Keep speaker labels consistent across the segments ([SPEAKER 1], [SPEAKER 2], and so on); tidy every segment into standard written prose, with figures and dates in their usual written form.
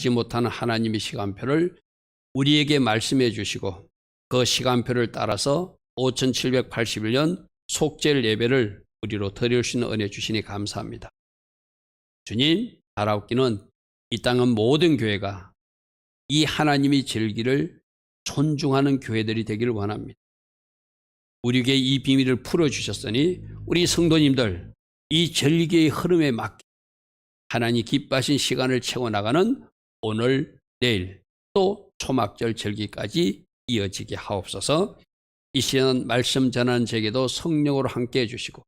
[SPEAKER 1] 알지 못하는 하나님의 시간표를 우리에게 말씀해 주시고 그 시간표를 따라서 5781년 속죄일 예배를 우리로 드릴 수 있는 은혜 주시니 감사합니다. 주님, 바라옵기는 이 땅은 모든 교회가 이 하나님의 절기를 존중하는 교회들이 되기를 원합니다. 우리에게 이 비밀을 풀어주셨으니 우리 성도님들 이 절기의 흐름에 맞게 하나님 기뻐하신 시간을 채워나가는 오늘, 내일 또 초막절 절기까지 이어지게 하옵소서. 이 시간 말씀 전하는 제게도 성령으로 함께 해주시고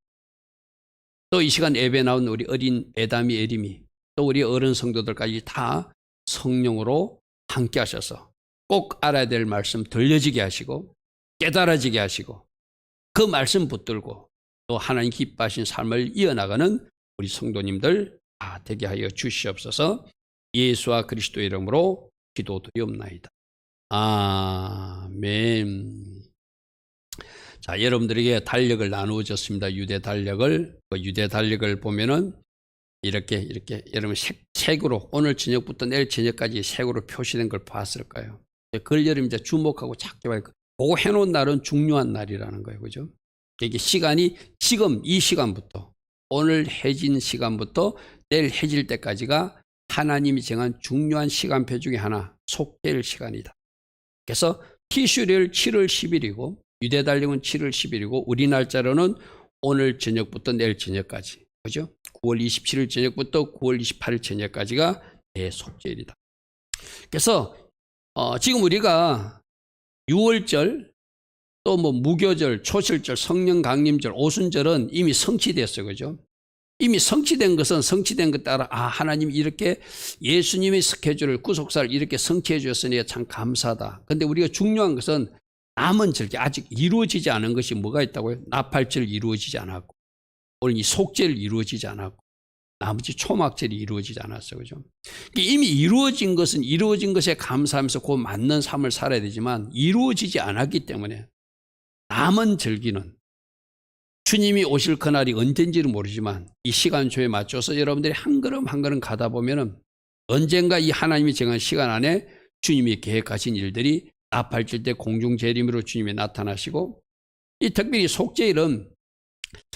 [SPEAKER 1] 또 이 시간 예배 나온 우리 어린 애담이 애림이 또 우리 어른 성도들까지 다 성령으로 함께 하셔서 꼭 알아야 될 말씀 들려지게 하시고 깨달아지게 하시고 그 말씀 붙들고 또 하나님 기뻐하신 삶을 이어나가는 우리 성도님들 다 되게 하여 주시옵소서. 예수와 그리스도의 이름으로 기도드리옵나이다. 아멘. 자, 여러분들에게 달력을 나누어 줬습니다. 유대 달력을. 그 유대 달력을 보면은 이렇게 여러분 색으로 오늘 저녁부터 내일 저녁까지 색으로 표시된 걸 봤을까요? 그걸 여러분 이제 주목하고 찾게 봐요. 그거 해놓은 날은 중요한 날이라는 거예요. 그죠? 이게 시간이 지금 이 시간부터 오늘 해진 시간부터 내일 해질 때까지가 하나님이 정한 중요한 시간표 중에 하나, 속죄일 시간이다. 그래서 티슈리얼 7월 10일이고 유대 달력은 7월 10일이고 우리 날짜로는 오늘 저녁부터 내일 저녁까지, 그죠? 9월 27일 저녁부터 9월 28일 저녁까지가 대속죄일이다. 그래서 지금 우리가 6월절 또 뭐 무교절, 초실절, 성령 강림절, 오순절은 이미 성취됐어요. 그죠? 이미 성취된 것은 성취된 것 따라 하나님이 이렇게 예수님의 스케줄을 구속사를 이렇게 성취해 주셨으니 참 감사하다. 근데 우리가 중요한 것은 남은 절기 아직 이루어지지 않은 것이 뭐가 있다고요? 나팔절 이루어지지 않았고 오늘 이 속죄일 이루어지지 않았고 나머지 초막절이 이루어지지 않았어요. 그죠? 이미 이루어진 것은 이루어진 것에 감사하면서 그 맞는 삶을 살아야 되지만 이루어지지 않았기 때문에 남은 절기는 주님이 오실 그날이 언젠지는 모르지만 이 시간표에 맞춰서 여러분들이 한 걸음 한 걸음 가다 보면은 언젠가 이 하나님이 정한 시간 안에 주님이 계획하신 일들이 나팔절 때 공중 재림으로 주님이 나타나시고 이 특별히 속죄일은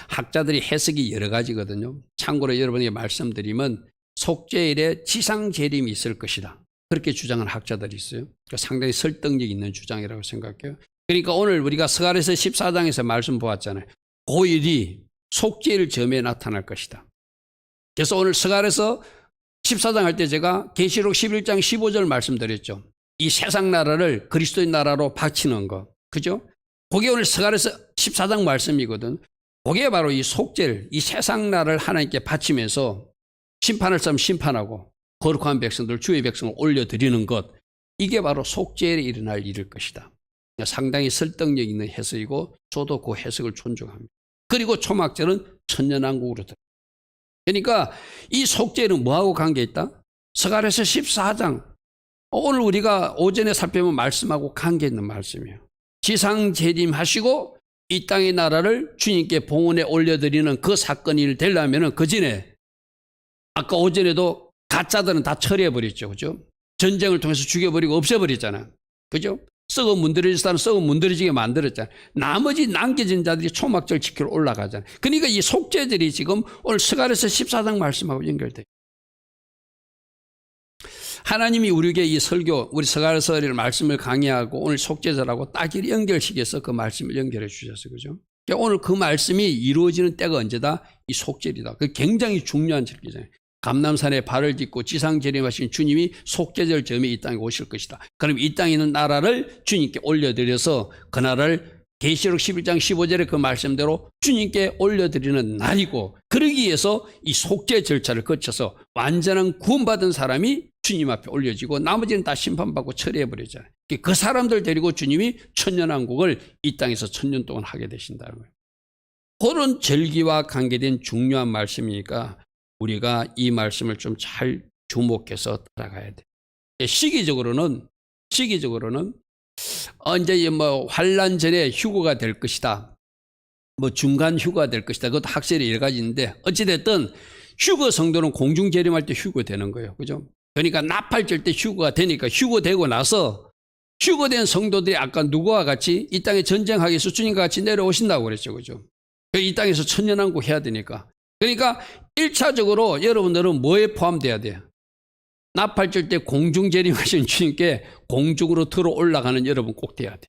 [SPEAKER 1] 학자들이 해석이 여러 가지거든요. 참고로 여러분에게 말씀드리면 속죄일에 지상 재림이 있을 것이다. 그렇게 주장하는 학자들이 있어요. 그러니까 상당히 설득력 있는 주장이라고 생각해요. 그러니까 오늘 우리가 스가랴서 14장에서 말씀 보았잖아요. 그 일이 속죄일 즈음에 나타날 것이다. 그래서 오늘 스가랴서 14장 할 때 제가 계시록 11장 15절 말씀드렸죠. 이 세상 나라를 그리스도의 나라로 바치는 것. 그죠? 그게 오늘 스가랴서 14장 말씀이거든. 그게 바로 이 속죄를, 이 세상 나라를 하나님께 바치면서 심판할 사람 심판하고 거룩한 백성들, 주의 백성을 올려드리는 것. 이게 바로 속죄일에 일어날 일일 것이다. 상당히 설득력 있는 해석이고 저도 그 해석을 존중합니다. 그리고 초막절은 천년왕국으로 들어요. 그러니까 이 속죄일은 뭐하고 관계있다? 스가랴서 14장 오늘 우리가 오전에 살펴본 말씀하고 관계 있는 말씀이에요. 지상 재림하시고 이 땅의 나라를 주님께 봉헌에 올려드리는 그 사건이 되려면 그 전에 아까 오전에도 가짜들은 다 처리해버렸죠. 그죠? 전쟁을 통해서 죽여버리고 없애버렸잖아요. 그죠? 썩어 문드러질 사람은 썩어 문드러지게 만들었잖아요. 나머지 남겨진 자들이 초막절 지키러 올라가잖아요. 그러니까 이 속죄들이 지금 오늘 스가랴서 14장 말씀하고 연결돼요. 하나님이 우리에게 이 설교, 우리 스가랴서를 말씀을 강의하고 오늘 속죄절하고 딱 연결시켜서 그 말씀을 연결해 주셨어요. 그죠? 그러니까 오늘 그 말씀이 이루어지는 때가 언제다? 이 속죄일이다. 그 굉장히 중요한 절기잖아요. 감람산에 발을 딛고 지상 재림하신 주님이 속죄절 즈음에 이 땅에 오실 것이다. 그럼 이 땅에 있는 나라를 주님께 올려드려서 그 나라를 계시록 11장 15절의 그 말씀대로 주님께 올려드리는 날이고 그러기 위해서 이 속죄 절차를 거쳐서 완전한 구원받은 사람이 주님 앞에 올려지고 나머지는 다 심판받고 처리해버리잖아요. 그 사람들 데리고 주님이 천년왕국을 이 땅에서 천년 동안 하게 되신다는 거예요. 그런 절기와 관계된 중요한 말씀이니까 우리가 이 말씀을 좀 잘 주목해서 따라가야 돼. 시기적으로는 이제 뭐 환란 전에 휴거가 될 것이다. 뭐 중간 휴거가 될 것이다. 그것도 학설이 여러 가지 있는데 어찌됐든 휴거 성도는 공중 재림할 때 휴거되는 거예요. 그죠? 그러니까 나팔 때 휴거가 되니까 휴거되고 나서 휴거된 성도들이 아까 누구와 같이 이 땅에 전쟁하기 위해서 주님과 같이 내려오신다고 그랬죠. 그죠? 이 땅에서 천년왕국 해야 되니까. 그러니까 1차적으로 여러분들은 뭐에 포함돼야 돼요? 나팔 때 공중 재림하신 주님께 공중으로 들어 올라가는 여러분 꼭 돼야 돼.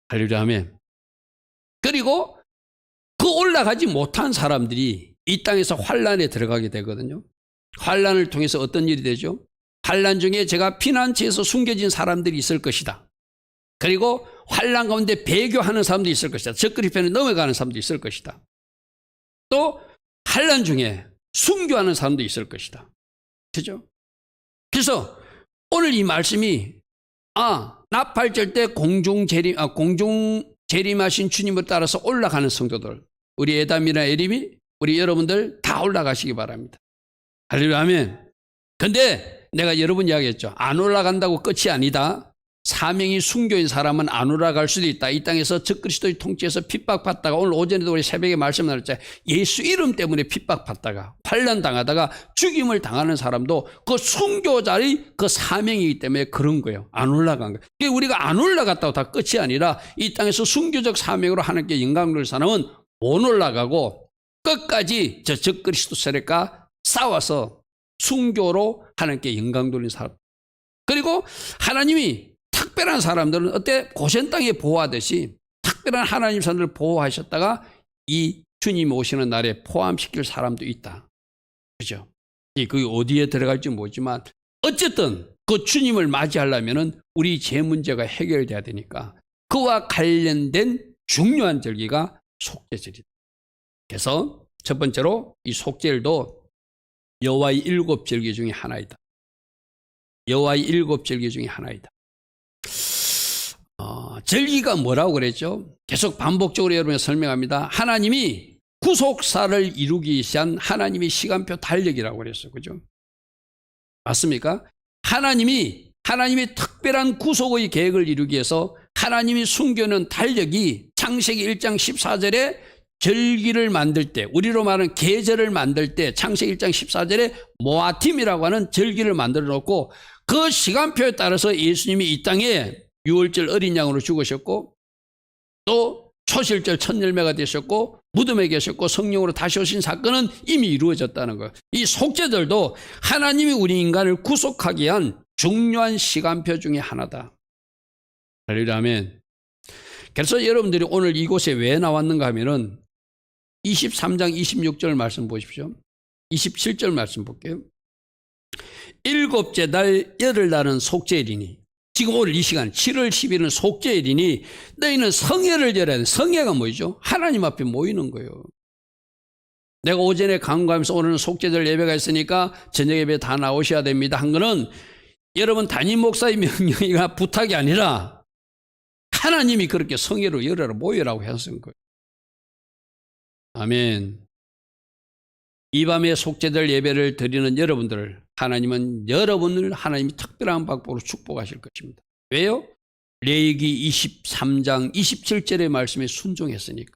[SPEAKER 1] 할렐루야 아멘. 그리고 그 올라가지 못한 사람들이 이 땅에서 환란에 들어가게 되거든요. 환란을 통해서 어떤 일이 되죠? 환란 중에 제가 피난처에서 숨겨진 사람들이 있을 것이다. 그리고 환란 가운데 배교하는 사람도 있을 것이다. 적그리스도에 넘어가는 사람도 있을 것이다. 또 환란 중에 순교하는 사람도 있을 것이다. 그죠? 그래서 오늘 이 말씀이 나팔 때 공중 재림하신 주님을 따라서 올라가는 성도들, 우리 에담이나 에림이 우리 여러분들 다 올라가시기 바랍니다. 할렐루야 아멘. 근데 내가 여러분 이야기했죠. 안 올라간다고 끝이 아니다. 사명이 순교인 사람은 안 올라갈 수도 있다. 이 땅에서 적그리스도의 통치에서 핍박받다가 오늘 오전에도 우리 새벽에 말씀 나눴잖아요. 예수 이름 때문에 핍박받다가 환난 당하다가 죽임을 당하는 사람도 그 순교자의 그 사명이기 때문에 그런 거예요. 안 올라간 거예요. 그러니까 우리가 안 올라갔다고 다 끝이 아니라 이 땅에서 순교적 사명으로 하나님께 영광을 누릴 사람은 못 올라가고 끝까지 저 적그리스도 세력과 싸워서 순교로 하나님께 영광 돌린 사람. 그리고 하나님이 특별한 사람들은 어때? 고센 땅에 보호하듯이 특별한 하나님 사람들을 보호하셨다가 이 주님 오시는 날에 포함시킬 사람도 있다. 그죠? 그게 어디에 들어갈지 모르지만 어쨌든 그 주님을 맞이하려면은 우리 제 문제가 해결돼야 되니까 그와 관련된 중요한 절기가 속죄절이다. 그래서 첫 번째로 이 속죄일도 여호와의 7절기 중에 하나이다. 여호와의 7절기 중에 하나이다. 절기가 뭐라고 그랬죠? 계속 반복적으로 여러분에 설명합니다. 하나님이 구속사를 이루기 위한 하나님의 시간표 달력이라고 그랬어요. 그죠? 맞습니까? 하나님의 특별한 구속의 계획을 이루기 위해서 하나님이 숨겨놓은 달력이 창세기 1장 14절에 절기를 만들 때, 우리로 말하는 계절을 만들 때 창세기 1장 14절에 모아팀이라고 하는 절기를 만들어 놓고 그 시간표에 따라서 예수님이 이 땅에 6월절 어린 양으로 죽으셨고 또 초실절 첫 열매가 되셨고 무덤에 계셨고 성령으로 다시 오신 사건은 이미 이루어졌다는 거예요. 이 속죄절도 하나님이 우리 인간을 구속하기 위한 중요한 시간표 중에 하나다. 할렐루야 아멘. 그래서 여러분들이 오늘 이곳에 왜 나왔는가 하면은 23장 26절 말씀 보십시오. 27절 말씀 볼게요. 일곱째 달 열흘날은 속죄일이니, 지금 오늘 이 시간 7월 10일은 속죄일이니 너희는 성회를 열어야 돼. 성회가 뭐죠? 하나님 앞에 모이는 거예요. 내가 오전에 강구하면서 오늘은 속죄절 예배가 있으니까 저녁 예배 다 나오셔야 됩니다 한 거는 여러분 담임 목사의 명령이나 부탁이 아니라 하나님이 그렇게 성회로 열어라 모여라고 하신 거예요. 아멘. 이 밤에 속죄절 예배를 드리는 여러분들을 하나님은 여러분을 하나님이 특별한 방법으로 축복하실 것입니다. 왜요? 레위기 23장 27절의 말씀에 순종했으니까.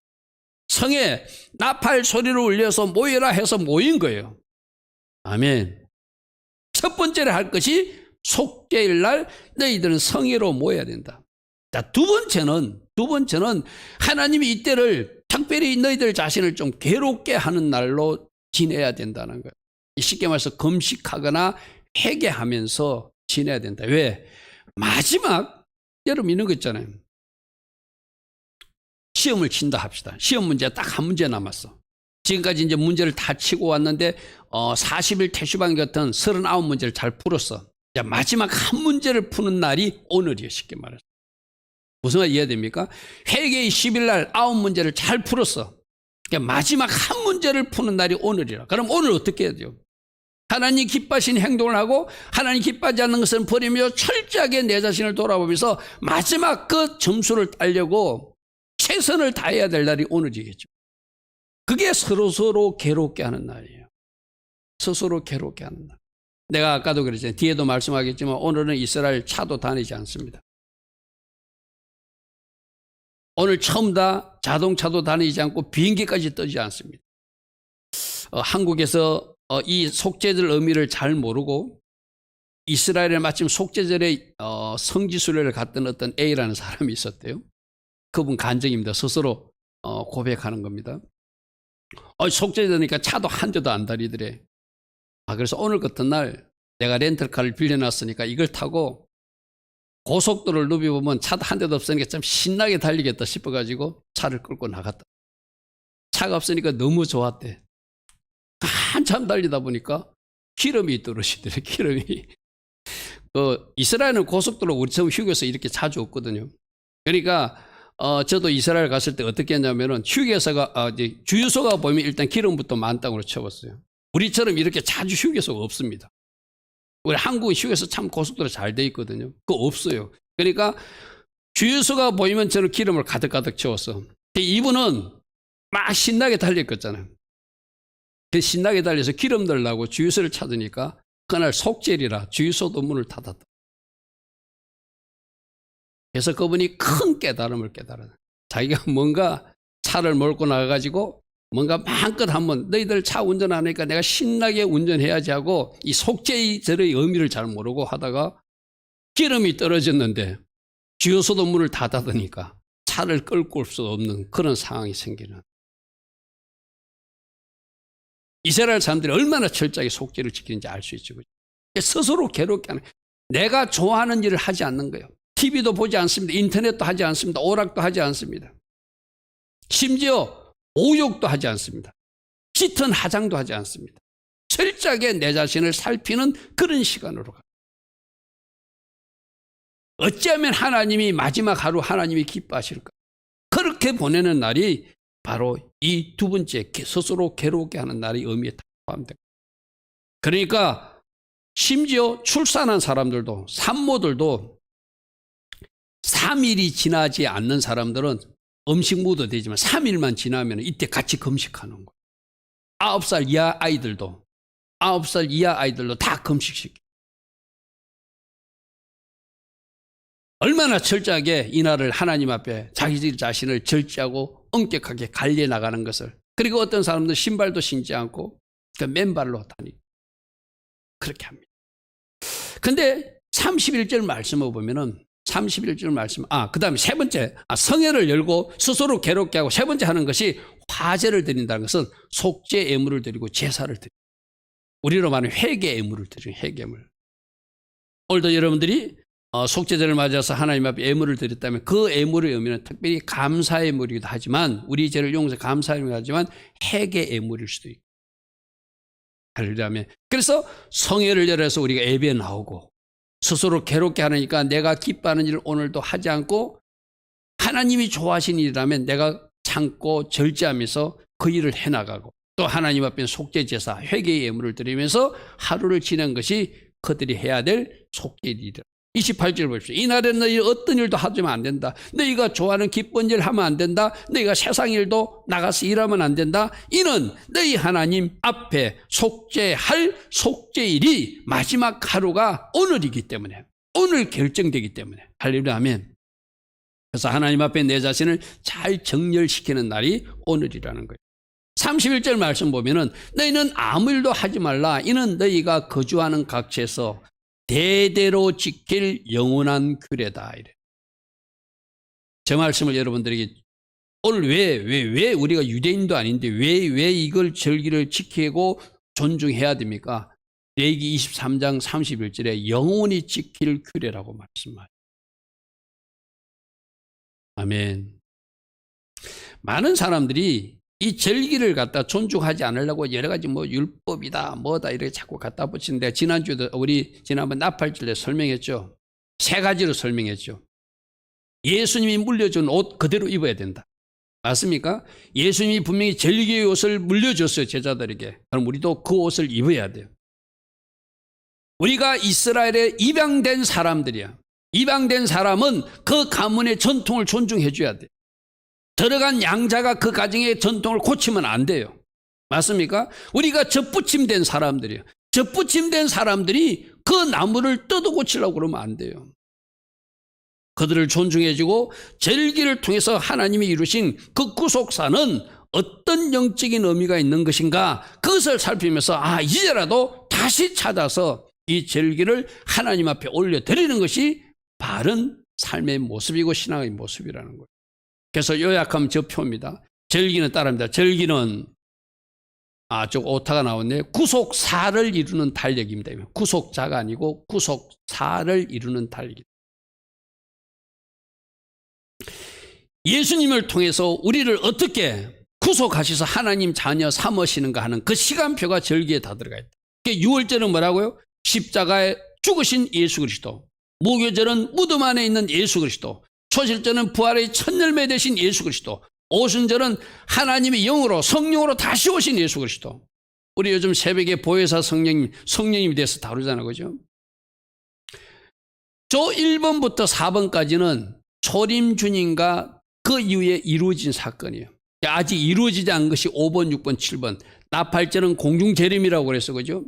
[SPEAKER 1] 성에 나팔 소리를 울려서 모여라 해서 모인 거예요. 아멘. 첫 번째로 할 것이 속죄일 날 너희들은 성회로 모여야 된다. 자, 두 번째는 하나님이 이때를 특별히 너희들 자신을 좀 괴롭게 하는 날로 지내야 된다는 거예요. 쉽게 말해서 금식하거나 회개하면서 지내야 된다. 왜? 마지막 여러분 이런 거 있잖아요. 시험을 친다 합시다. 시험 문제 딱 한 문제 남았어. 지금까지 이제 문제를 다 치고 왔는데 40일 태슈반 같은 39문제를 잘 풀었어. 자, 마지막 한 문제를 푸는 날이 오늘이에요. 쉽게 말해서. 무슨 말 이해됩니까? 회개의 10일 날 9문제를 잘 풀었어. 그러니까 마지막 한 문제를 푸는 날이 오늘이라. 그럼 오늘 어떻게 해야 돼요? 하나님 기뻐하신 행동을 하고 하나님 기뻐하지 않는 것을 버리며 철저하게 내 자신을 돌아보면서 마지막 그 점수를 따려고 최선을 다해야 될 날이 오늘이겠죠. 그게 서로 괴롭게 하는 날이에요. 스스로 괴롭게 하는 날. 내가 아까도 그랬잖아요. 뒤에도 말씀하겠지만 오늘은 이스라엘 차도 다니지 않습니다. 오늘 처음 다 자동차도 다니지 않고 비행기까지 뜨지 않습니다. 한국에서 이 속죄절 의미를 잘 모르고 이스라엘에 마침 속죄절에 성지순례를 갔던 어떤 A라는 사람이 있었대요. 그분 간증입니다. 스스로 고백하는 겁니다. 속죄절이니까 차도 한 대도 안 다니더래. 그래서 오늘 같은 날 내가 렌털카를 빌려놨으니까 이걸 타고 고속도로를 누비보면 차도 한 대도 없으니까 참 신나게 달리겠다 싶어가지고 차를 끌고 나갔다. 차가 없으니까 너무 좋았대. 한참 달리다 보니까 기름이 떨어지더래. 기름이. 이스라엘은 고속도로 우리처럼 휴게소 이렇게 자주 없거든요. 그러니까 저도 이스라엘 갔을 때 어떻게 했냐면은 휴게소가 주유소가 보면 일단 기름부터 만땅으로 채웠어요. 우리처럼 이렇게 자주 휴게소가 없습니다. 우리 한국은 휴게소 참 고속도로 잘 돼 있거든요. 그거 없어요. 그러니까 주유소가 보이면 저는 기름을 가득가득 채웠어. 이분은 막 신나게 달렸거잖아요. 신나게 달려서 기름 넣으려고 주유소를 찾으니까 그날 속죄일이라 주유소도 문을 닫았다. 그래서 그분이 큰 깨달음을 깨달아요. 자기가 뭔가 차를 몰고 나가가지고 뭔가 마음껏 한번 너희들 차 운전 안 하니까 내가 신나게 운전해야지 하고 이 속죄절의 의미를 잘 모르고 하다가 기름이 떨어졌는데 주유소도 문을 다 닫으니까 차를 끌고 올 수 없는 그런 상황이 생기는. 이스라엘 사람들이 얼마나 철저하게 속죄를 지키는지 알 수 있죠. 스스로 괴롭게 하는, 내가 좋아하는 일을 하지 않는 거예요. TV도 보지 않습니다. 인터넷도 하지 않습니다. 오락도 하지 않습니다. 심지어 오욕도 하지 않습니다. 짙은 화장도 하지 않습니다. 철저하게 내 자신을 살피는 그런 시간으로 가요. 어찌하면 하나님이 마지막 하루 하나님이 기뻐하실까? 그렇게 보내는 날이 바로 이 두 번째 스스로 괴롭게 하는 날의 의미에 포함됩니다. 그러니까 심지어 출산한 사람들도 산모들도 3일이 지나지 않는 사람들은 음식 묻어도 되지만 3일만 지나면 이때 같이 금식하는 거예요. 9살 이하 아이들도 다 금식시켜요. 얼마나 철저하게 이 날을 하나님 앞에 자기 자신을 절제하고 엄격하게 관리해 나가는 것을. 그리고 어떤 사람들 신발도 신지 않고 맨발로 다니고 그렇게 합니다. 근데 31절 말씀을 보면은 31절 말씀, 그 다음에 세 번째, 성회를 열고 스스로 괴롭게 하고 세 번째 하는 것이 화제를 드린다는 것은 속죄 예물을 드리고 제사를 드리고 우리로 말하면 회개 예물을 드리는 회개물. 오늘도 여러분들이 속죄절을 맞아서 하나님 앞에 예물을 드렸다면 그 예물의 의미는 특별히 감사 예물이기도 하지만 우리 죄를 용서 감사 예물이기도 하지만 회개 예물일 수도 있고. 할렐루야. 그래서 성회를 열어서 우리가 예배에 나오고 스스로 괴롭게 하니까 내가 기뻐하는 일을 오늘도 하지 않고 하나님이 좋아하시는 일이라면 내가 참고 절제하면서 그 일을 해나가고 또 하나님 앞에 속죄제사 회개의 예물을 드리면서 하루를 지낸 것이 그들이 해야 될 속죄일이다. 28절 보십시오. 이날에는 너희 어떤 일도 하면 안 된다. 너희가 좋아하는 기쁜 일 하면 안 된다. 너희가 세상 일도 나가서 일하면 안 된다. 이는 너희 하나님 앞에 속죄할 속죄일이 마지막 하루가 오늘이기 때문에 오늘 결정되기 때문에 할렐루야 아멘. 그래서 하나님 앞에 내 자신을 잘 정렬시키는 날이 오늘이라는 거예요. 31절 말씀 보면은 너희는 아무 일도 하지 말라. 이는 너희가 거주하는 각지에서 대대로 지킬 영원한 규례다. 이래. 저 말씀을 여러분들에게 오늘 왜 우리가 유대인도 아닌데 왜 이걸 절기를 지키고 존중해야 됩니까? 레위기 23장 31절에 영원히 지킬 규례라고 말씀하세요. 아멘. 많은 사람들이 이 절기를 갖다 존중하지 않으려고 여러 가지 율법이다 뭐다 이렇게 자꾸 갖다 붙이는데 지난주에도 우리 지난번 나팔절에 설명했죠. 세 가지로 설명했죠. 예수님이 물려준 옷 그대로 입어야 된다. 맞습니까? 예수님이 분명히 절기의 옷을 물려줬어요. 제자들에게. 그럼 우리도 그 옷을 입어야 돼요. 우리가 이스라엘에 입양된 사람들이야. 입양된 사람은 그 가문의 전통을 존중해 줘야 돼요. 들어간 양자가 그 가정의 전통을 고치면 안 돼요. 맞습니까? 우리가 젖붙임된 사람들이에요. 젖붙임된 사람들이 그 나무를 뜯어 고치려고 그러면 안 돼요. 그들을 존중해주고 절기를 통해서 하나님이 이루신 그 구속사는 어떤 영적인 의미가 있는 것인가 그것을 살피면서 이제라도 다시 찾아서 이 절기를 하나님 앞에 올려드리는 것이 바른 삶의 모습이고 신앙의 모습이라는 거예요. 그래서 요약하면 저 표입니다. 절기는 따라합니다. 절기는 좀 오타가 나왔네요. 구속사를 이루는 달력입니다. 구속자가 아니고 구속사를 이루는 달력. 예수님을 통해서 우리를 어떻게 구속하셔서 하나님 자녀 삼으시는가 하는 그 시간표가 절기에 다 들어가 있다. 유월절은 뭐라고요? 십자가에 죽으신 예수 그리스도. 무교절은 무덤 안에 있는 예수 그리스도. 초실절은 부활의 첫 열매 되신 예수 그리스도. 오순절은 하나님의 영으로 성령으로 다시 오신 예수 그리스도. 우리 요즘 새벽에 보혜사 성령님에 대해서 다루잖아요. 그죠? 저 1번부터 4번까지는 초림 주님과 그 이후에 이루어진 사건이에요. 아직 이루어지지 않은 것이 5번, 6번, 7번. 나팔절은 공중재림이라고 그랬어. 그죠?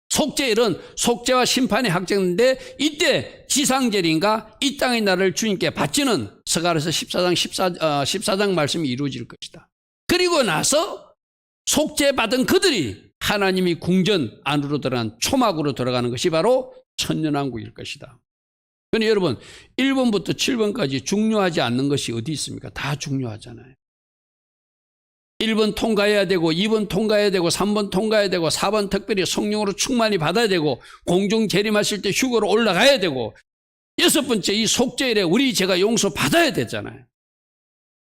[SPEAKER 1] 속죄일은 속죄와 심판이 확정되는데 이때 지상재림과 이 땅의 나라를 주님께 바치는 스가랴서 14장 말씀이 이루어질 것이다. 그리고 나서 속죄받은 그들이 하나님이 궁전 안으로 들어간 초막으로 들어가는 것이 바로 천년왕국일 것이다. 그런데 여러분 1번부터 7번까지 중요하지 않는 것이 어디 있습니까? 다 중요하잖아요. 1번 통과해야 되고 2번 통과해야 되고 3번 통과해야 되고 4번 특별히 성령으로 충만히 받아야 되고 공중 재림하실 때 휴거로 올라가야 되고 6번째 이 속죄일에 우리 죄가 용서 받아야 되잖아요.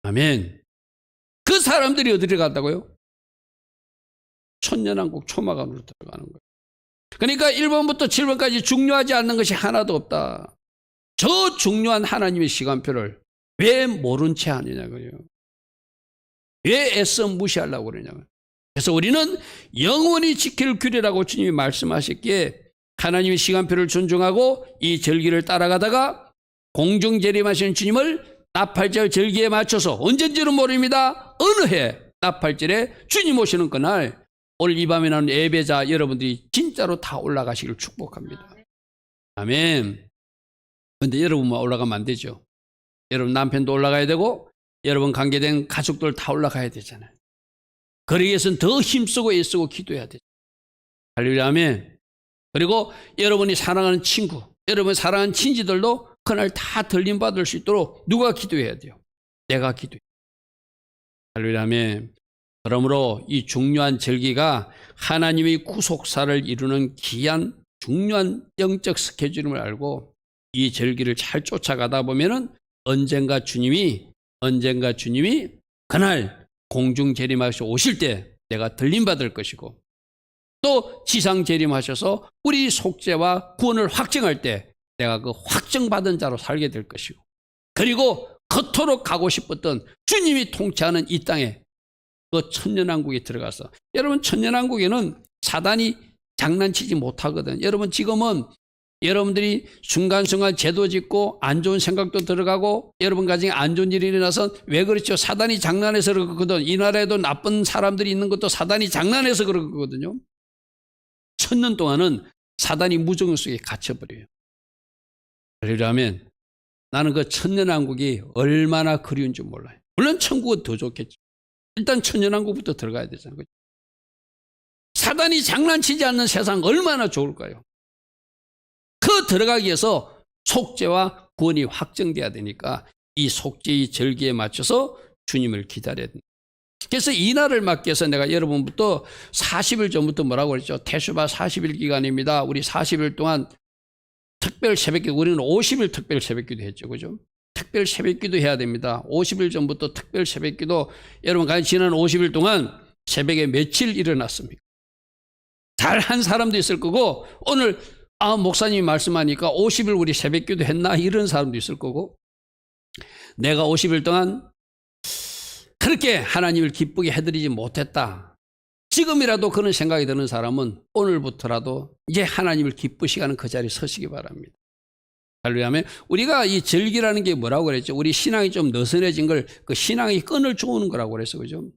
[SPEAKER 1] 아멘. 그 사람들이 어디로 간다고요? 천년왕국 초막 안으로 들어가는 거예요. 그러니까 1번부터 7번까지 중요하지 않는 것이 하나도 없다. 저 중요한 하나님의 시간표를 왜 모른 채 하느냐고요. 왜 애써 무시하려고 그러냐고요. 그래서 우리는 영원히 지킬 규례라고 주님이 말씀하셨기에 하나님의 시간표를 존중하고 이 절기를 따라가다가 공중 재림하시는 주님을 나팔절 절기에 맞춰서 언젠지는 모릅니다. 어느 해 나팔절에 주님 오시는 그날 오늘 이 밤에 나오는 예배자 여러분들이 진짜로 다 올라가시기를 축복합니다. 아멘. 그런데 여러분만 올라가면 안 되죠. 여러분 남편도 올라가야 되고 여러분 관계된 가족들 다 올라가야 되잖아요. 그러기 위해서는 더 힘쓰고 애쓰고 기도해야 되죠. 할렐루야 아멘. 그리고 여러분이 사랑하는 친구, 여러분 사랑하는 친지들도 그날 다 들림받을 수 있도록 누가 기도해야 돼요? 내가 기도해요. 할렐루야 아멘. 그러므로 이 중요한 절기가 하나님의 구속사를 이루는 귀한 중요한 영적 스케줄임을 알고 이 절기를 잘 쫓아가다 보면은 언젠가 주님이 그날 공중 재림하셔서 오실 때 내가 들림받을 것이고 또 지상 재림하셔서 우리 속죄와 구원을 확정할 때 내가 그 확정받은 자로 살게 될 것이고 그리고 그토록 가고 싶었던 주님이 통치하는 이 땅에 그 천년왕국에 들어가서 여러분 천년왕국에는 사단이 장난치지 못하거든. 여러분 지금은 여러분들이 순간순간 죄도 짓고 안 좋은 생각도 들어가고 여러분 가정에 안 좋은 일이 일어나서 왜 그렇죠? 사단이 장난해서 그렇거든. 이 나라에도 나쁜 사람들이 있는 것도 사단이 장난해서 그렇거든요. 1000년 동안은 사단이 무정을 속에 갇혀버려요. 그러려면 나는 그 천년왕국이 얼마나 그리운 줄 몰라요. 물론 천국은 더 좋겠죠. 일단 천년왕국부터 들어가야 되잖아요. 사단이 장난치지 않는 세상 얼마나 좋을까요? 그 들어가기 위해서 속죄와 구원이 확정돼야 되니까 이 속죄의 절기에 맞춰서 주님을 기다려야 됩니다. 그래서 이 날을 맞기 위해서 내가 여러분부터 40일 전부터 뭐라고 그랬죠? 태수바 40일 기간입니다. 우리 40일 동안 특별 새벽기도, 우리는 50일 특별 새벽기도 했죠. 그죠? 특별 새벽기도 해야 됩니다. 50일 전부터 특별 새벽기도. 여러분 과연 지난 50일 동안 새벽에 며칠 일어났습니까? 잘한 사람도 있을 거고 오늘 목사님이 말씀하니까 50일 우리 새벽기도 했나 이런 사람도 있을 거고 내가 50일 동안 그렇게 하나님을 기쁘게 해드리지 못했다. 지금이라도 그런 생각이 드는 사람은 오늘부터라도 이제 하나님을 기쁘시게 하는 그 자리에 서시기 바랍니다. 할렐루야. 우리가 이 절기라는 게 뭐라고 그랬죠? 우리 신앙이 좀 느슨해진 걸 그 신앙의 끈을 쪼는 거라고 그랬어. 그죠?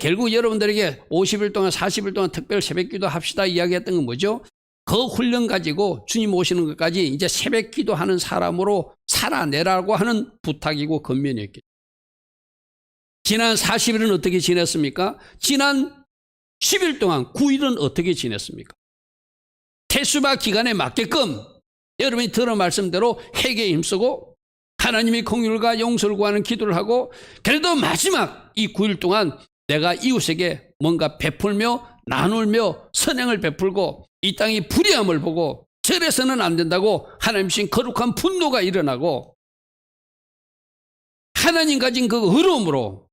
[SPEAKER 1] 결국 여러분들에게 50일 동안 40일 동안 특별 새벽기도 합시다 이야기했던 건 뭐죠? 그 훈련 가지고 주님 오시는 것까지 이제 새벽기도 하는 사람으로 살아내라고 하는 부탁이고 권면이었겠죠. 지난 40일은 어떻게 지냈습니까? 지난 10일 동안 9일은 어떻게 지냈습니까? 테스바 기간에 맞게끔 여러분이 들은 말씀대로 회개에 힘쓰고 하나님의 긍휼과 용서를 구하는 기도를 하고, 그래도 마지막 이 9일 동안 내가 이웃에게 뭔가 베풀며 나누며 선행을 베풀고 이 땅이 불의함을 보고 저래서는 안 된다고 하나님 신 거룩한 분노가 일어나고 하나님 가진 그 의로움으로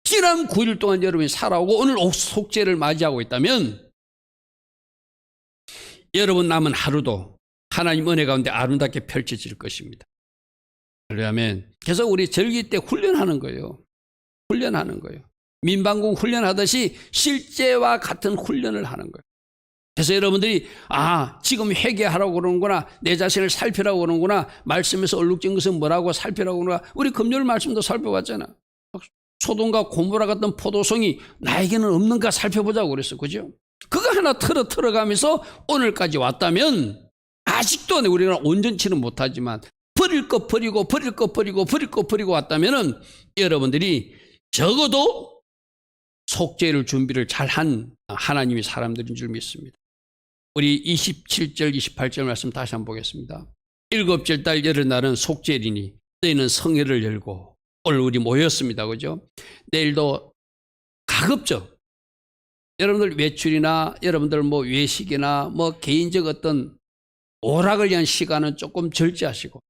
[SPEAKER 1] 지난 9일 동안 여러분이 살아오고 오늘 속죄를 맞이하고 있다면 여러분 남은 하루도 하나님 은혜 가운데 아름답게 펼쳐질 것입니다. 그러면 그래서 우리 절기 때 훈련하는 거예요. 훈련하는 거예요. 민방공 훈련하듯이 실제와 같은 훈련을 하는 거예요. 그래서 여러분들이 지금 회개하라고 그러는구나, 내 자신을 살피라고 그러는구나, 말씀에서 얼룩진 것은 뭐라고 살피라고 그러는구나. 우리 금요일 말씀도 살펴봤잖아. 소돔과 고모라 같은 포도송이 나에게는 없는가 살펴보자고 그랬어. 그죠? 그거 하나 틀어가면서 오늘까지 왔다면 아직도 우리는 온전치는 못하지만 버릴 것 버리고 왔다면은 여러분들이 적어도 속죄를 준비를 잘한 하나님의 사람들인 줄 믿습니다. 우리 27절 28절 말씀 다시 한번 보겠습니다. 일곱째 달 열흘날은 속죄리니 너희는 성회를 열고, 오늘 우리 모였습니다. 그죠? 내일도 가급적 여러분들 외출이나 여러분들 뭐 외식이나 뭐 개인적 어떤 오락을 위한 시간은 조금 절제하시고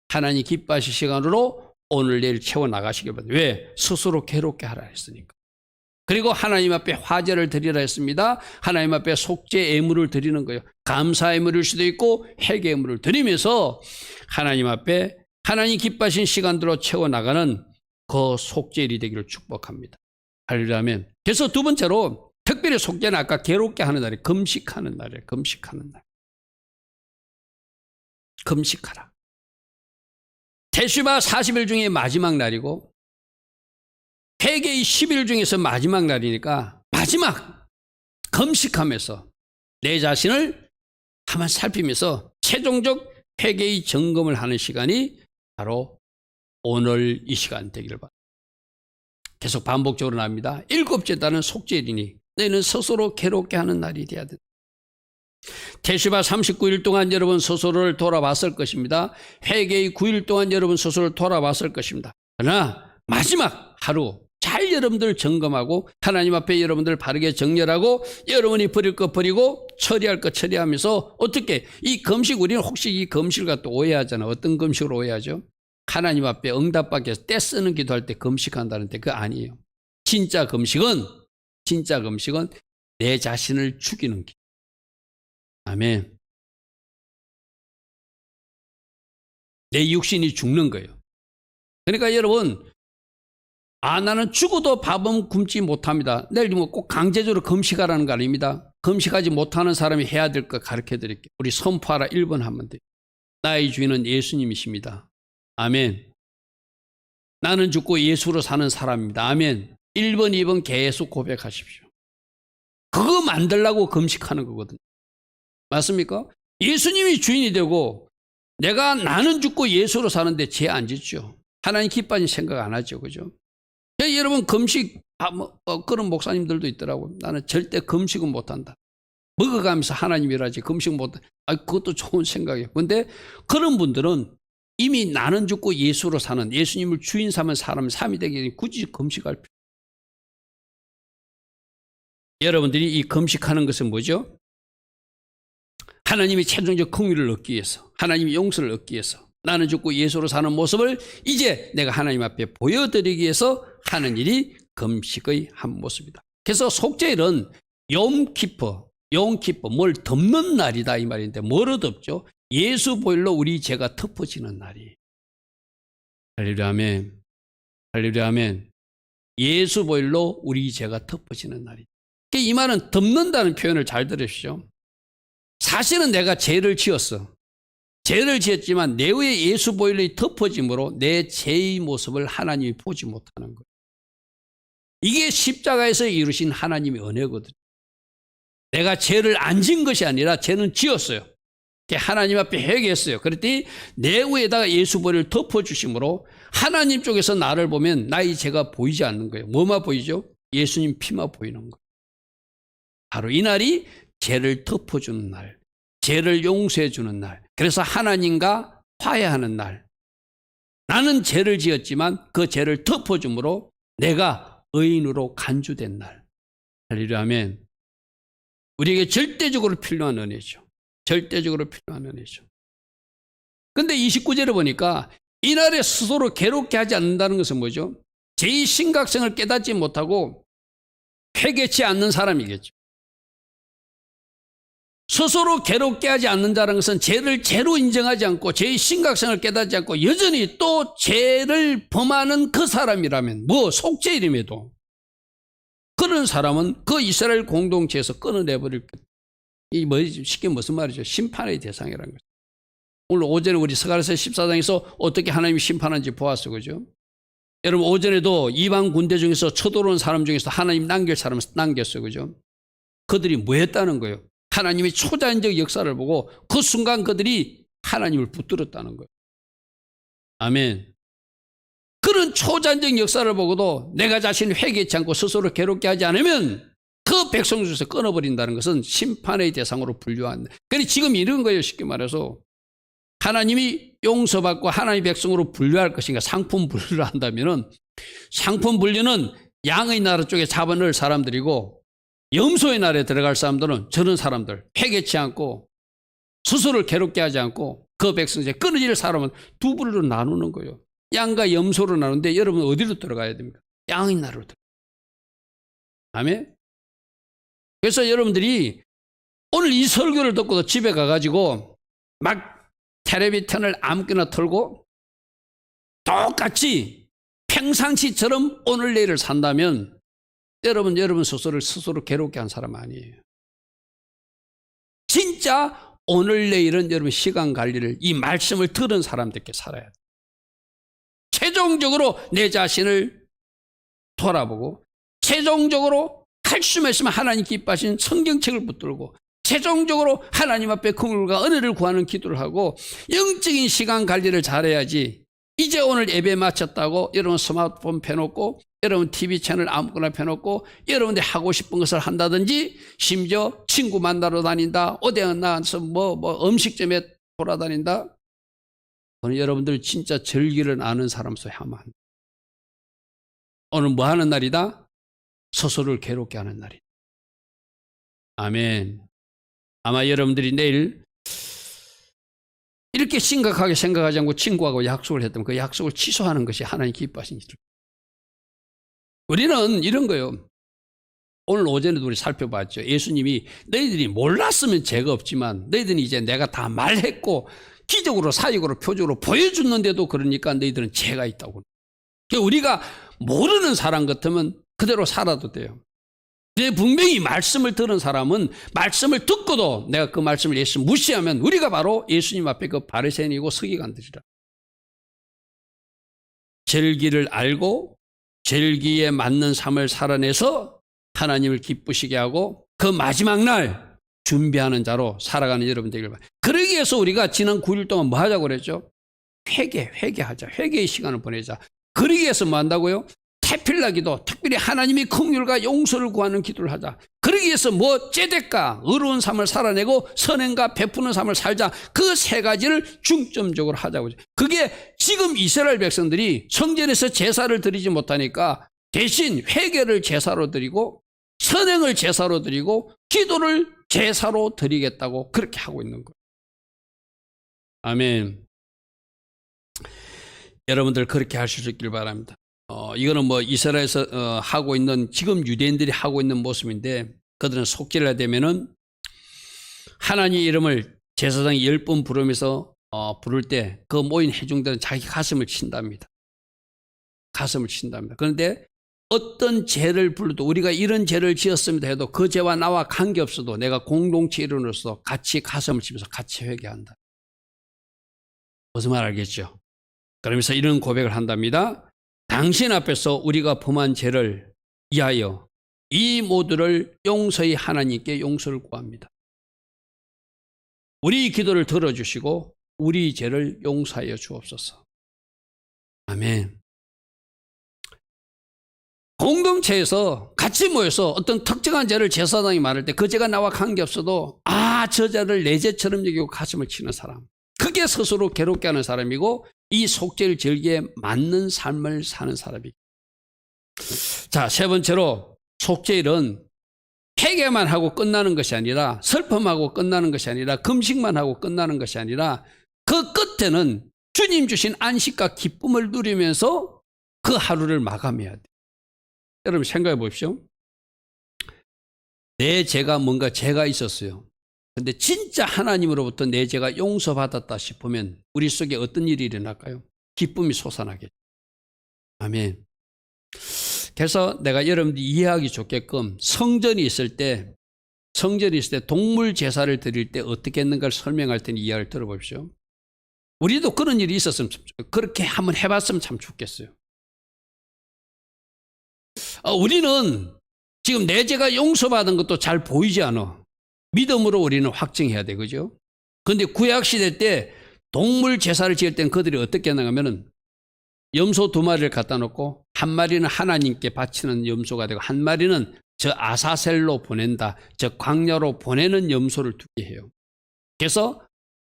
[SPEAKER 1] 하나님 기뻐하실 시간으로 오늘 내일 채워나가시길 바랍니다. 왜? 스스로 괴롭게 하라 했으니까. 그리고 하나님 앞에 화제를 드리라 했습니다. 하나님 앞에 속죄 예물을 드리는 거예요. 감사 예물일 수도 있고 회개 예물을 드리면서 하나님 앞에 하나님 기뻐하신 시간들로 채워나가는 그 속죄일이 되기를 축복합니다. 할렐루야. 그래서 두 번째로 특별히 속죄는 아까 괴롭게 하는 날이 금식하는 날이에요. 금식하는 날. 금식하라. 테슈바 40일 중에 마지막 날이고 회개의 10일 중에서 마지막 날이니까 마지막 금식하면서 내 자신을 한번 살피면서 최종적 회개의 점검을 하는 시간이 바로 오늘 이 시간 되기를 바랍니다. 계속 반복적으로 나옵니다. 일곱째 달은 속죄일이니 너희는 스스로 괴롭게 하는 날이 되어야 된다. 테슈바 39일 동안 여러분 스스로를 돌아봤을 것입니다. 회개의 9일 동안 여러분 스스로를 돌아봤을 것입니다. 그러나 마지막 하루 잘 여러분들 점검하고 하나님 앞에 여러분들 바르게 정렬하고 여러분이 버릴 것 버리고 처리할 것 처리하면서 어떻게 이 금식, 우리는 혹시 이 금식을 갖다 오해하잖아. 어떤 금식을 오해하죠? 하나님 앞에 응답받기 위해서 떼쓰는 기도할 때 금식한다는데 그거 아니에요. 진짜 금식은 내 자신을 죽이는 길. 아멘. 내 육신이 죽는 거예요. 그러니까 여러분, 나는 죽어도 밥은 굶지 못합니다. 내일 뭐 꼭 강제적으로 금식하라는 거 아닙니다. 금식하지 못하는 사람이 해야 될 거 가르쳐 드릴게요. 우리 선포하라 1번 하면 돼요. 나의 주인은 예수님이십니다. 아멘. 나는 죽고 예수로 사는 사람입니다. 아멘. 1번, 2번 계속 고백하십시오. 그거 만들려고 금식하는 거거든요. 맞습니까? 예수님이 주인이 되고 나는 죽고 예수로 사는데 죄 안 짓죠. 하나님 기뻐하는 생각 안 하죠. 그죠? 여러분 금식 그런 목사님들도 있더라고요. 나는 절대 금식은 못한다. 먹어가면서 하나님 일하지 금식 못한다. 그것도 좋은 생각이에요. 그런데 그런 분들은 이미 나는 죽고 예수로 사는, 예수님을 주인 삼은 사람 삶이 되기 때문에 굳이 금식할 필요. 여러분들이 이 금식하는 것은 뭐죠? 하나님의 최종적 긍휼을 얻기 위해서, 하나님의 용서를 얻기 위해서 나는 죽고 예수로 사는 모습을 이제 내가 하나님 앞에 보여드리기 위해서 하는 일이 금식의 한 모습이다. 그래서 속죄일은 용키퍼 뭘 덮는 날이다 이 말인데 뭐로 덮죠? 예수 보혈로 우리 죄가 덮어지는 날이. 할렐루야 아멘. 할렐루야 아멘. 예수 보혈로 우리 죄가 덮어지는 날이. 이 말은 덮는다는 표현을 잘 들으시죠. 사실은 내가 죄를 지었어. 죄를 지었지만 내 위에 예수 보혈이 덮어짐으로 내 죄의 모습을 하나님이 보지 못하는 거예요. 이게 십자가에서 이루신 하나님의 은혜거든요. 내가 죄를 안 지은 것이 아니라 죄는 지었어요. 하나님 앞에 회개했어요. 그랬더니 내 위에다가 예수 보혈을 덮어주심으로 하나님 쪽에서 나를 보면 나의 죄가 보이지 않는 거예요. 뭐만 보이죠? 예수님 피만 보이는 거예요. 바로 이 날이 죄를 덮어주는 날, 죄를 용서해 주는 날. 그래서 하나님과 화해하는 날. 나는 죄를 지었지만 그 죄를 덮어줌으로 내가 의인으로 간주된 날. 할렐루야, 아멘. 우리에게 절대적으로 필요한 은혜죠. 절대적으로 필요한 은혜죠. 근데 29절에 보니까 이날에 스스로 괴롭게 하지 않는다는 것은 뭐죠? 죄의 심각성을 깨닫지 못하고 회개치 않는 사람이겠죠. 스스로 괴롭게 하지 않는 자라는 것은 죄를 죄로 인정하지 않고 죄의 심각성을 깨닫지 않고 여전히 또 죄를 범하는 그 사람이라면 속죄이름에도 그런 사람은 그 이스라엘 공동체에서 끊어내버릴 것. 쉽게 무슨 말이죠? 심판의 대상이라는 거죠. 오늘 오전에 우리 스가랴서 14장에서 어떻게 하나님이 심판하는지 보았어, 그죠? 여러분 오전에도 이방 군대 중에서 쳐들어온 사람 중에서 하나님 남길 사람을 남겼어요, 그죠? 그들이 뭐 했다는 거예요? 하나님의 초자연적 역사를 보고 그 순간 그들이 하나님을 붙들었다는 거예요. 아멘. 그런 초자연적 역사를 보고도 내가 자신을 회개치 않고 스스로 괴롭게 하지 않으면 그 백성 중에서 끊어버린다는 것은 심판의 대상으로 분류한다. 그러니까 지금 이런 거예요. 쉽게 말해서 하나님이 용서받고 하나님의 백성으로 분류할 것인가 상품 분류를 한다면 상품 분류는 양의 나라 쪽에 잡아넣을 사람들이고 염소의 날에 들어갈 사람들은 저런 사람들 회개치 않고 스스로를 괴롭게 하지 않고 그 백성에 끊어질 사람은 두 부류로 나누는 거예요. 양과 염소로 나누는데 여러분 어디로 들어가야 됩니까? 양의 나라로 들어가요. 아멘. 그래서 여러분들이 오늘 이 설교를 듣고도 집에 가가지고 막 텔레비전을 아무거나 틀고 똑같이 평상시처럼 오늘 내일을 산다면 여러분 스스로 괴롭게 한 사람 아니에요. 진짜 오늘 내일은 여러분 시간 관리를 이 말씀을 들은 사람들께 살아야 돼요. 최종적으로 내 자신을 돌아보고 최종적으로 할 수만 있으면 하나님 기뻐하신 성경책을 붙들고 최종적으로 하나님 앞에 긍휼과 은혜를 구하는 기도를 하고 영적인 시간 관리를 잘해야지. 이제 오늘 예배 마쳤다고 여러분 스마트폰 펴놓고 여러분 TV 채널 아무거나 펴놓고 여러분들이 하고 싶은 것을 한다든지 심지어 친구 만나러 다닌다 어디 나가서 음식점에 돌아다닌다. 오늘 여러분들 진짜 절기를 아는 사람으로서 하면 안 돼. 오늘 뭐 하는 날이다? 스스로를 괴롭게 하는 날이다. 아멘. 아마 여러분들이 내일 이렇게 심각하게 생각하지 않고 친구하고 약속을 했다면 그 약속을 취소하는 것이 하나님 기뻐하신 일. 우리는 이런 거예요. 오늘 오전에도 우리 살펴봤죠. 예수님이 너희들이 몰랐으면 죄가 없지만 너희들이 이제 내가 다 말했고 기적으로 사역으로 표적으로 보여줬는데도 그러니까 너희들은 죄가 있다고. 그러니까 우리가 모르는 사람 같으면 그대로 살아도 돼요. 근데 분명히 말씀을 들은 사람은 말씀을 듣고도 내가 그 말씀을 예수 무시하면 우리가 바로 예수님 앞에 그 바리새인이고 서기관들이라. 절기를 알고 절기에 맞는 삶을 살아내서 하나님을 기쁘시게 하고 그 마지막 날 준비하는 자로 살아가는 여러분 되길 바랍니다. 그러기 위해서 우리가 지난 9일 동안 뭐 하자고 그랬죠? 회개하자. 회개의 시간을 보내자. 그러기 위해서 뭐 한다고요? 태필라 기도, 특별히 하나님이 긍휼과 용서를 구하는 기도를 하자. 그러기 위해서 째댓과 의로운 삶을 살아내고 선행과 베푸는 삶을 살자. 그 세 가지를 중점적으로 하자고. 그게 지금 이스라엘 백성들이 성전에서 제사를 드리지 못하니까 대신 회개를 제사로 드리고 선행을 제사로 드리고 기도를 제사로 드리겠다고 그렇게 하고 있는 거예요. 아멘. 여러분들 그렇게 하실 수 있길 바랍니다. 이거는 이스라엘에서 하고 있는 지금 유대인들이 하고 있는 모습인데 그들은 속죄를 해야 되면은 하나님 이름을 제사장이 10번 부르면서 부를 때 그 모인 회중들은 자기 가슴을 친답니다. 가슴을 친답니다. 그런데 어떤 죄를 불러도 우리가 이런 죄를 지었습니다 해도 그 죄와 나와 관계없어도 내가 공동체 일원으로서 같이 가슴을 치면서 같이 회개한다. 무슨 말 알겠죠? 그러면서 이런 고백을 한답니다. 당신 앞에서 우리가 범한 죄를 위하여 이 모두를 용서히 하나님께 용서를 구합니다. 우리 기도를 들어주시고 우리 죄를 용서하여 주옵소서. 아멘. 공동체에서 같이 모여서 어떤 특정한 죄를 제사장이 말할 때 그 죄가 나와 관계없어도 저 죄를 내 죄처럼 여기고 가슴을 치는 사람, 그게 스스로 괴롭게 하는 사람이고 이 속죄를 즐기에 맞는 삶을 사는 사람이고. 자, 세 번째로 속죄일은 회개만 하고 끝나는 것이 아니라, 슬픔하고 끝나는 것이 아니라, 금식만 하고 끝나는 것이 아니라 그 끝에는 주님 주신 안식과 기쁨을 누리면서 그 하루를 마감해야 돼요. 여러분 생각해 보십시오. 내 죄가 뭔가 죄가 있었어요. 근데 진짜 하나님으로부터 내 죄가 용서받았다 싶으면 우리 속에 어떤 일이 일어날까요? 기쁨이 솟아나겠죠. 아멘. 그래서 내가 여러분들이 이해하기 좋게끔 성전이 있을 때 동물 제사를 드릴 때 어떻게 했는가를 설명할 테니 이야기를 들어보십시오. 우리도 그런 일이 있었으면, 그렇게 한번 해봤으면 참 좋겠어요. 우리는 지금 내 죄가 용서받은 것도 잘 보이지 않아. 믿음으로 우리는 확증해야 돼, 그죠? 그런데 구약시대 때 동물 제사를 지을 때는 그들이 어떻게 했냐면은 염소 2마리를 갖다 놓고 한 마리는 하나님께 바치는 염소가 되고 한 마리는 저 아사셀로 보낸다, 저 광야로 보내는 염소를 두게 해요. 그래서